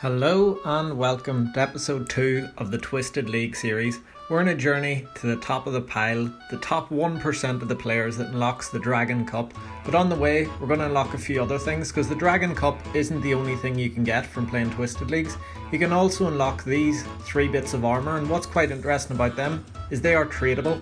Hello and welcome to episode 2 of the Twisted League series. We're on a journey to the top of the pile, the top 1% of the players that unlocks the Dragon Cup. But on the way, we're going to unlock a few other things because the Dragon Cup isn't the only thing you can get from playing Twisted Leagues. You can also unlock these 3 bits of armour, and what's quite interesting about them is they are tradable.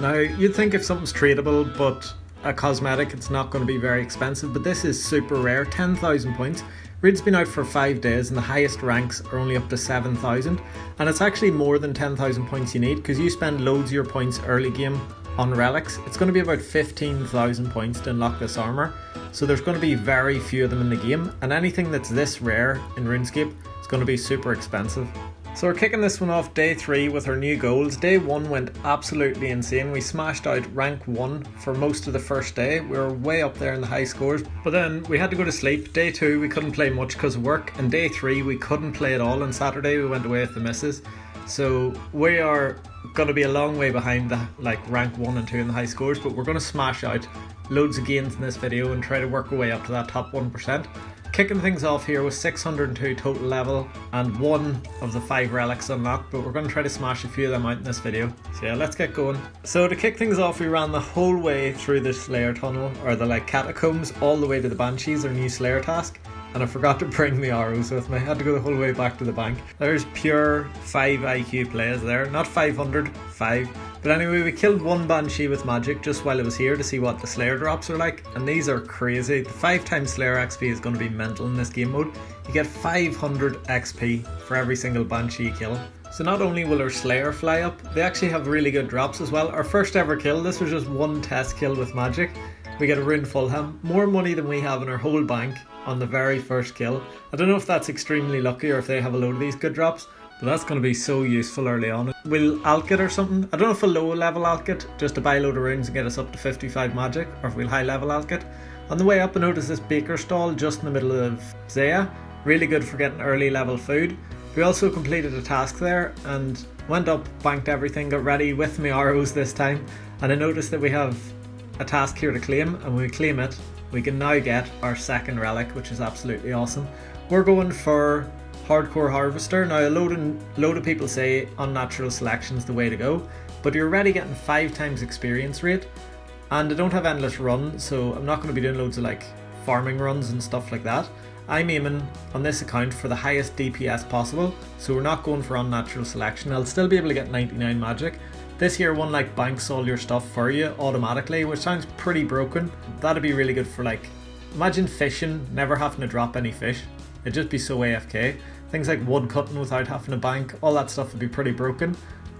Now, you'd think if something's tradable but a cosmetic, it's not going to be very expensive, but this is super rare, 10,000 points. Raid's been out for 5 days and the highest ranks are only up to 7,000, and it's actually more than 10,000 points you need because you spend loads of your points early game on relics. It's going to be about 15,000 points to unlock this armour, so there's going to be very few of them in the game, and anything that's this rare in RuneScape is going to be super expensive. So we're kicking this one off day 3 with our new goals. Day 1 went absolutely insane. We smashed out rank 1 for most of the first day. We were way up there in the high scores, but then we had to go to sleep. Day 2 we couldn't play much because of work, and day 3 we couldn't play at all. And Saturday we went away with the missus. So we are going to be a long way behind the rank 1 and 2 in the high scores, but we're going to smash out loads of gains in this video and try to work our way up to that top 1%. Kicking things off here with 602 total level and 1 of the 5 relics unlocked, but we're going to try to smash a few of them out in this video. So yeah, let's get going. So to kick things off, we ran the whole way through the Slayer tunnel, or the catacombs, all the way to the Banshees, our new Slayer task. And I forgot to bring the arrows with me. I had to go the whole way back to the bank. There's pure 5 IQ plays there, not 500, 5. But anyway, we killed 1 Banshee with magic just while it was here to see what the Slayer drops are like, and these are crazy. The 5 times Slayer XP is going to be mental in this game mode. You get 500 XP for every single Banshee you kill. So not only will our Slayer fly up, they actually have really good drops as well. Our first ever kill, this was just 1 test kill with magic. We get a Rune Fulham, more money than we have in our whole bank on the very first kill. I don't know if that's extremely lucky or if they have a load of these good drops, but that's going to be so useful early on. We'll alch it or something. I don't know if we'll low level alch it just to buy a load of runes and get us up to 55 magic, or if we'll high level alch it. On the way up I noticed this baker stall just in the middle of Zaya. Really good for getting early level food. We also completed a task there and went up, banked everything, got ready with my arrows this time, and I noticed that we have a task here to claim, and when we claim it we can now get our second relic, which is absolutely awesome. We're going for Hardcore Harvester. Now a load of people say unnatural selection is the way to go, but you're already getting 5 times experience rate, and I don't have endless run, so I'm not going to be doing loads of farming runs and stuff like that. I'm aiming on this account for the highest DPS possible, so we're not going for unnatural selection. I'll still be able to get 99 magic. This here one banks all your stuff for you automatically, which sounds pretty broken. That'd be really good for imagine fishing, never having to drop any fish. It'd just be so AFK. Things like wood cutting without having to bank, all that stuff would be pretty broken.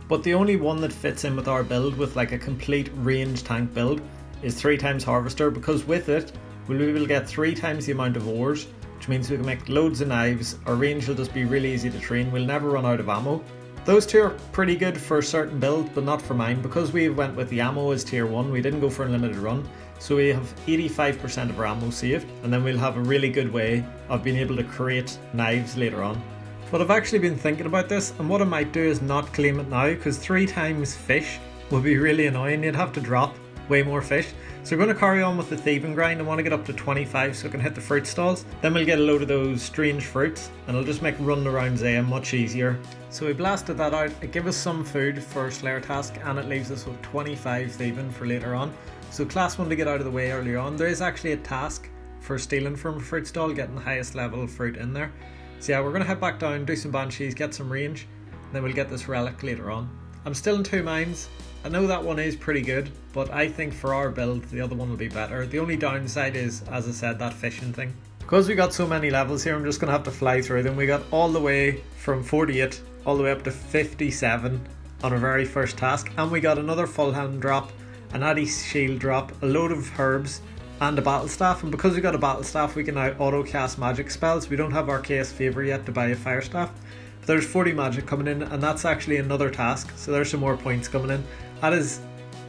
But the only one that fits in with our build with a complete range tank build is 3 times Harvester, because with it we'll be able to get 3 times the amount of ores, which means we can make loads of knives. Our range will just be really easy to train. We'll never run out of ammo. Those 2 are pretty good for a certain build, but not for mine. Because we went with the ammo as tier 1, we didn't go for unlimited run, so we have 85% of our ammo saved, and then we'll have a really good way of being able to create knives later on. But I've actually been thinking about this, and what I might do is not claim it now, because 3 times fish would be really annoying. You'd have to drop way more fish. So we're going to carry on with the thieving grind. I want to get up to 25 so I can hit the fruit stalls. Then we'll get a load of those strange fruits, and it'll just make running around Zaya much easier. So we blasted that out. It gave us some food for our Slayer task, and it leaves us with 25 thieving for later on. So class 1 to get out of the way earlier on. There is actually a task for stealing from a fruit stall, getting the highest level of fruit in there. So yeah, we're going to head back down, do some banshees, get some range, and then we'll get this relic later on. I'm still in 2 mines. I know that one is pretty good, but I think for our build the other one will be better. The only downside is, as I said, that fishing thing. Because we got so many levels here, I'm just going to have to fly through them. We got all the way from 48 all the way up to 57 on our very first task, and we got another full hand drop, an addy shield drop, a load of herbs, and a battle staff. And because we got a battle staff, we can now auto cast magic spells. We don't have Arceus Favor yet to buy a fire staff. But there's 40 magic coming in, and that's actually another task, so there's some more points coming in. That is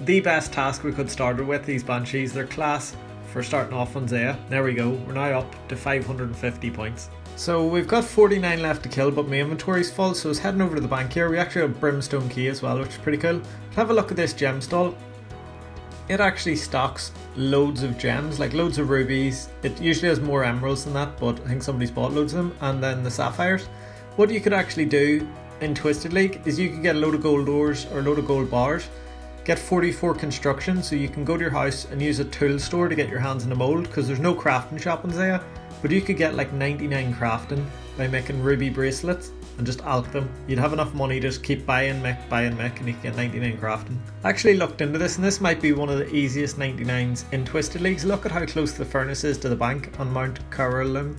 the best task we could start with, these banshees. They're class for starting off on Zaya. There we go, we're now up to 550 points. So we've got 49 left to kill, but my inventory's full, so I was heading over to the bank here. We actually have Brimstone key as well, which is pretty cool. Let's have a look at this gem stall. it actually stocks loads of gems, like loads of rubies. It usually has more emeralds than that, but I think somebody's bought loads of them, and then the sapphires. What you could actually do in Twisted League is you could get a load of gold ores or a load of gold bars, get 44 construction, so you can go to your house and use a tool store to get your hands in a mold, because there's no crafting shop in Zaya, but you could get like 99 crafting by making ruby bracelets and just alch them. You'd have enough money to just keep buying mech, and you can get 99 crafting. I actually looked into this, and this might be one of the easiest 99s in Twisted Leagues. Look at how close the furnace is to the bank on Mount Carolyn.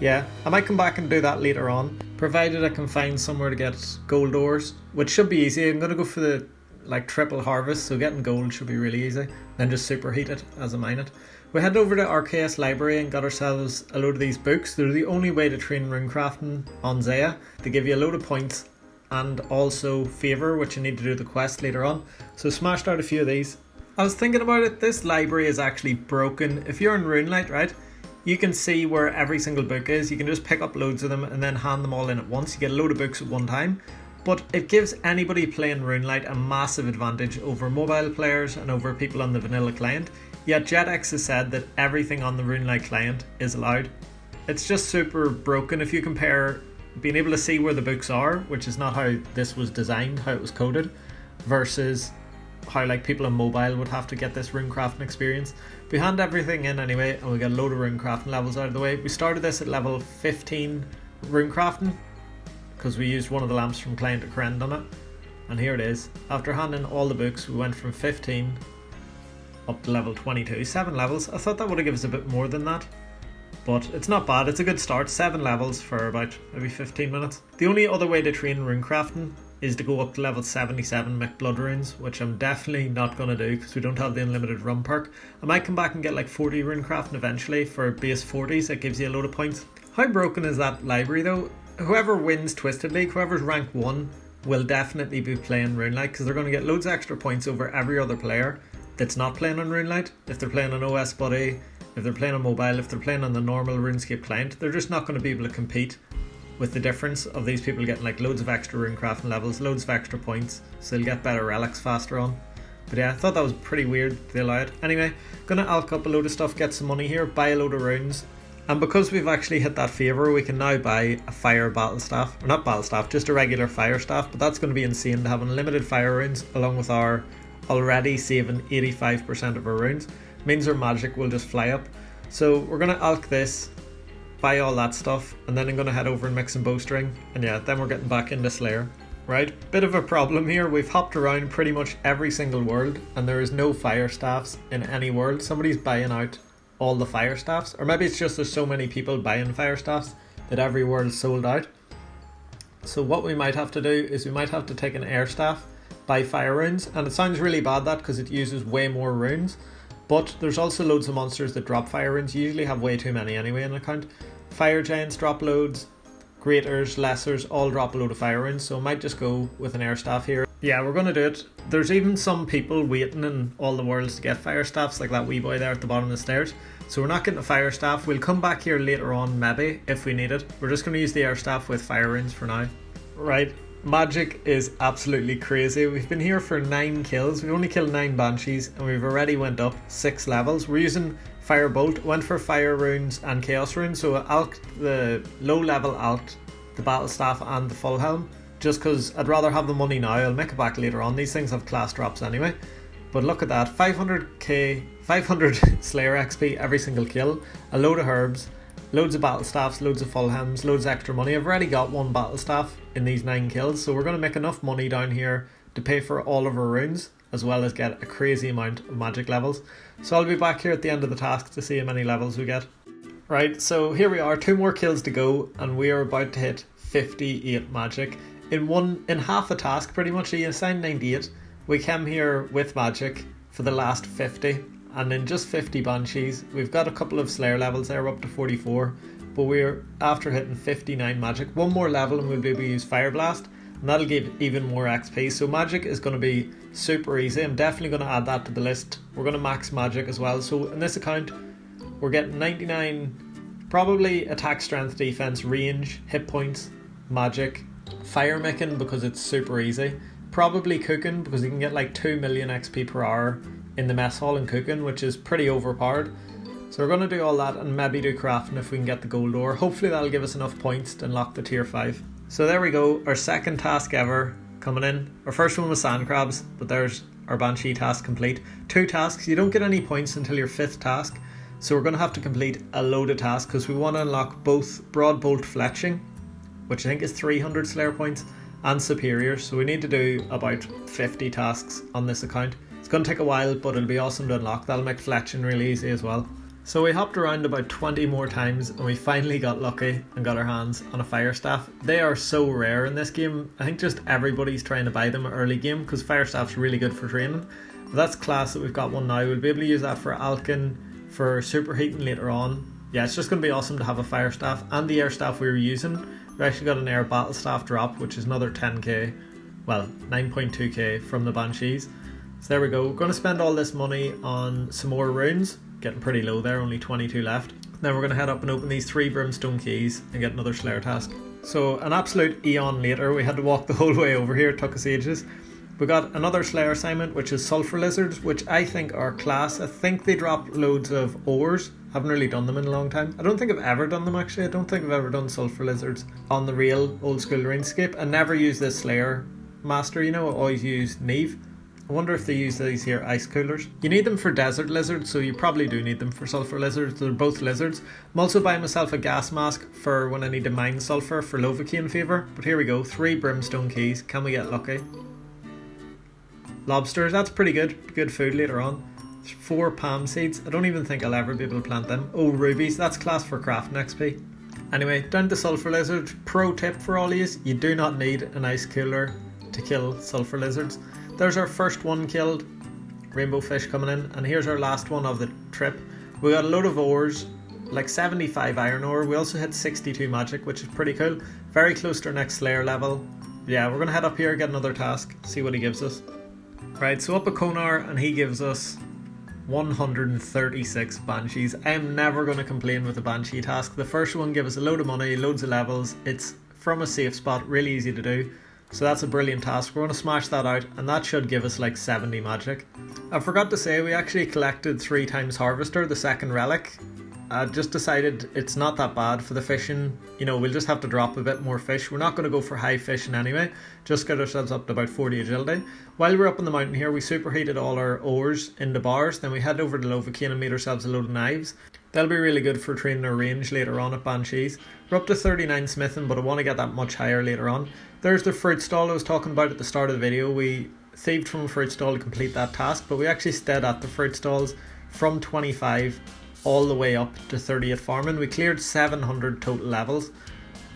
Yeah, I might come back and do that later on, provided I can find somewhere to get gold ores, which should be easy. I'm going to go for the triple harvest, so getting gold should be really easy. Then just superheat it as I mine it. We headed over to RKS Library and got ourselves a load of these books. They're the only way to train runecrafting on Zaya. They give you a load of points and also favour, which you need to do the quest later on. So smashed out a few of these. I was thinking about it, this library is actually broken. If you're in RuneLite, right, you can see where every single book is. You can just pick up loads of them and then hand them all in at once. You get a load of books at one time. But it gives anybody playing RuneLite a massive advantage over mobile players and over people on the vanilla client. Yet JetX has said that everything on the RuneLite client is allowed. It's just super broken if you compare being able to see where the books are, which is not how this was designed, how it was coded, versus how like people on mobile would have to get this runecrafting experience. We hand everything in anyway, and we get a load of runecrafting levels out of the way. We started this at level 15 runecrafting, because we used one of the lamps from Client to Crend on it. And here it is. After handing all the books, we went from 15 up to level 22. 7 levels. I thought that would have given us a bit more than that, but it's not bad. It's a good start. 7 levels for about maybe 15 minutes. The only other way to train runecrafting is to go up to level 77 make blood runes, which I'm definitely not going to do because we don't have the unlimited run perk. I might come back and get like 40 runecrafting eventually for base 40s. That gives you a load of points. How broken is that library though? Whoever wins Twisted League, whoever's rank 1, will definitely be playing RuneLite, because they're going to get loads of extra points over every other player that's not playing on RuneLite. If they're playing on OS Buddy, if they're playing on mobile, if they're playing on the normal RuneScape client, they're just not going to be able to compete with the difference of these people getting like loads of extra runecrafting levels, loads of extra points, so they'll get better relics faster on. But yeah, I thought that was pretty weird they allowed. Anyway, gonna alch up a load of stuff, get some money here, buy a load of runes. And because we've actually hit that favour, we can now buy a fire battle staff, or not battle staff, just a regular fire staff, but that's going to be insane to have unlimited fire runes along with our already saving 85% of our runes. It means our magic will just fly up. So we're going to alch this, buy all that stuff, and then I'm going to head over and mix some bowstring, and yeah, then we're getting back into Slayer. Right, bit of a problem here. We've hopped around pretty much every single world and there is no fire staffs in any world. Somebody's buying out all the fire staffs, or maybe it's just there's so many people buying fire staffs that every world's sold out. So what we might have to do is we might have to take an air staff, buy fire runes, and it sounds really bad that because it uses way more runes, but there's also loads of monsters that drop fire runes. You usually have way too many anyway in an account. Fire giants drop loads, greaters, lessers all drop a load of fire runes, so I might just go with an air staff here. Yeah, we're going to do it. There's even some people waiting in all the worlds to get fire staffs, like that wee boy there at the bottom of the stairs. So we're not getting a fire staff. We'll come back here later on maybe if we need it. We're just going to use the air staff with fire runes for now. Right, magic is absolutely crazy. We've been here for 9 kills. We've only killed 9 banshees and we've already went up 6 levels. We're using firebolt, went for fire runes and chaos runes, so alched the low level alched the battle staff and the full helm, just because I'd rather have the money now. I'll make it back later on. These things have class drops anyway. But look at that, 500 Slayer XP every single kill, a load of herbs, loads of battle staffs, loads of full helms, loads of extra money. I've already got 1 battle staff in these 9 kills, so we're going to make enough money down here to pay for all of our runes, as well as get a crazy amount of magic levels. So I'll be back here at the end of the task to see how many levels we get. Right, so here we are, 2 more kills to go, and we are about to hit 58 magic. In half a task pretty much. You assigned 98, we came here with magic for the last 50, and in just 50 banshees we've got a couple of slayer levels there, up to 44, but we're after hitting 59 magic. 1 more level and we'll be able to use fire blast, and that'll give even more XP. So magic is going to be super easy. I'm definitely going to add that to the list. We're going to max magic as well. So in this account we're getting 99 probably attack, strength, defense, range, hit points, magic, fire making because it's super easy, probably cooking because you can get like 2 million XP per hour in the mess hall and cooking, which is pretty overpowered. So we're going to do all that and maybe do crafting if we can get the gold ore. Hopefully that'll give us enough points to unlock the tier 5. So there we go, our second task ever coming in. Our first one was sand crabs, but there's our banshee task complete. 2 tasks, you don't get any points until your 5th task. So we're going to have to complete a load of tasks because we want to unlock both broad bolt fletching, which I think is 300 slayer points, and superior. So we need to do about 50 tasks on this account. It's going to take a while, but it'll be awesome to unlock. That'll make fletching really easy as well. So we hopped around about 20 more times and we finally got lucky and got our hands on a fire staff. They are so rare in this game. I think just everybody's trying to buy them early game because fire staff's really good for training. But that's class that we've got one now. We'll be able to use that for alching, for superheating later on. Yeah, it's just going to be awesome to have a fire staff. And the air staff we were using, we actually got an air battle staff drop, which is another 10k, well 9.2k from the banshees. So there we go. We're going to spend all this money on some more runes. Getting pretty low there, only 22 left. Then we're going to head up and open these 3 brimstone keys and get another slayer task. So an absolute eon later, we had to walk the whole way over here. It took us ages. We got another slayer assignment, which is sulfur lizards, which I think are class. I think they drop loads of ores. Haven't really done them in a long time. I don't think I've ever done them actually. I don't think I've ever done sulfur lizards on the real old school RuneScape. I never use this slayer master, you know, I always use Neve. I wonder if they use these here ice coolers. You need them for desert lizards, so you probably do need them for sulfur lizards. They're both lizards. I'm also buying myself a gas mask for when I need to mine sulfur for Lovakian fever. But here we go, 3 brimstone keys. Can we get lucky? Lobsters, that's pretty good. Good food later on. 4 palm seeds. I don't even think I'll ever be able to plant them. Oh, rubies, that's class for crafting XP. Anyway, down to sulfur lizard. Pro tip for all of you do not need an ice cooler to kill sulfur lizards. There's our first one killed, rainbow fish coming in, and here's our last one of the trip. We got a load of ores, like 75 iron ore. We also hit 62 magic, which is pretty cool. Very close to our next slayer level. Yeah, we're going to head up here, get another task, see what he gives us. Right, so up at Konar, and he gives us 136 banshees. I am never going to complain with a banshee task. The first one gave us a load of money, loads of levels. It's from a safe spot, really easy to do. So that's a brilliant task. We're going to smash that out, and that should give us like 70 magic. I forgot to say, we actually collected 3 times Harvester, the second relic. I just decided it's not that bad for the fishing. You know, we'll just have to drop a bit more fish. We're not going to go for high fishing anyway. Just get ourselves up to about 40 agility. While we're up on the mountain here, we superheated all our ores into bars. Then we head over to Lovakian and made ourselves a load of knives. They'll be really good for training our range later on at Banshees. We're up to 39 smithing, but I want to get that much higher later on. There's the fruit stall I was talking about at the start of the video. We thieved from a fruit stall to complete that task, but we actually stayed at the fruit stalls from 25 all the way up to 30 at farming. We cleared 700 total levels,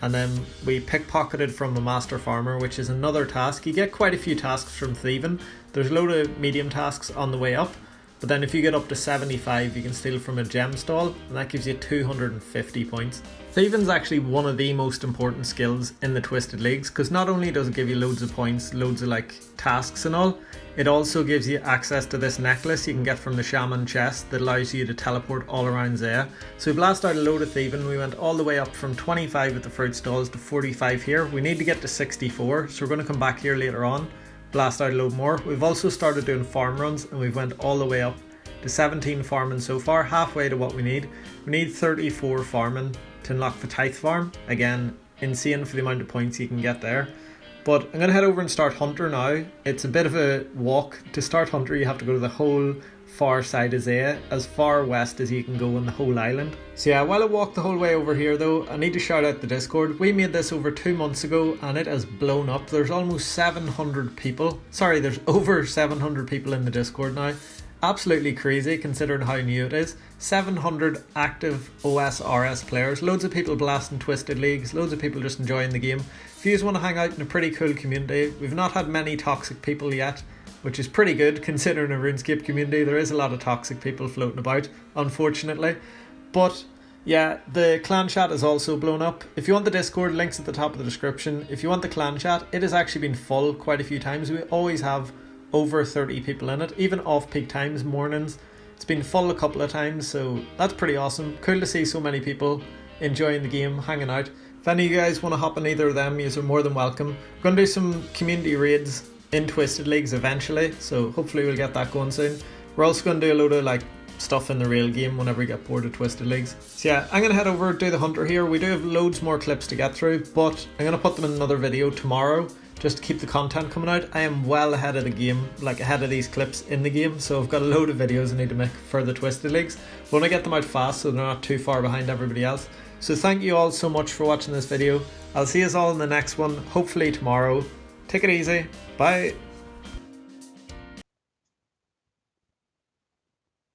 and then we pickpocketed from a master farmer, which is another task. You get quite a few tasks from thieving. There's a load of medium tasks on the way up, but then if you get up to 75 you can steal from a gem stall, and that gives you 250 points. Thieving's actually one of the most important skills in the Twisted Leagues, because not only does it give you loads of points, loads of like tasks and all, it also gives you access to this necklace you can get from the shaman chest that allows you to teleport all around Zaya. So we blast out a load of thieving. We went all the way up from 25 at the fruit stalls to 45 here. We need to get to 64, so we're going to come back here later on, blast out a load more. We've also started doing farm runs, and we've went all the way up to 17 farming so far, halfway to what we need. We need 34 farming to unlock the tithe farm. Again, insane for the amount of points you can get there. But I'm going to head over and start Hunter now. It's a bit of a walk. To start Hunter you have to go to the whole far side of Zaya, as far west as you can go on the whole island. So yeah, while I walk the whole way over here though, I need to shout out the Discord. We made this over 2 months ago and it has blown up. There's almost 700 people. Sorry, there's over 700 people in the Discord now. Absolutely crazy considering how new it is. 700 active OSRS players, loads of people blasting Twisted Leagues, loads of people just enjoying the game. If you just want to hang out in a pretty cool community, we've not had many toxic people yet, which is pretty good considering a RuneScape community. There is a lot of toxic people floating about, unfortunately. But yeah, the clan chat is also blown up. If you want the Discord, links at the top of the description. If you want the clan chat, it has actually been full quite a few times. We always have over 30 people in it, even off peak times, mornings. It's been full a couple of times, so that's pretty awesome. Cool to see so many people enjoying the game, hanging out. If any of you guys want to hop on either of them, you're more than welcome. We're going to do some community raids in Twisted Leagues eventually, so hopefully we'll get that going soon. We're also going to do a load of like stuff in the real game whenever we get bored of Twisted Leagues. So yeah, I'm going to head over, do the hunter here. We do have loads more clips to get through, but I'm going to put them in another video tomorrow just to keep the content coming out. I am well ahead of the game, like ahead of these clips in the game, so I've got a load of videos I need to make for the Twisted Leagues. I want to get them out fast so they're not too far behind everybody else. So thank you all so much for watching this video. I'll see you all in the next one, hopefully tomorrow. Take it easy. Bye.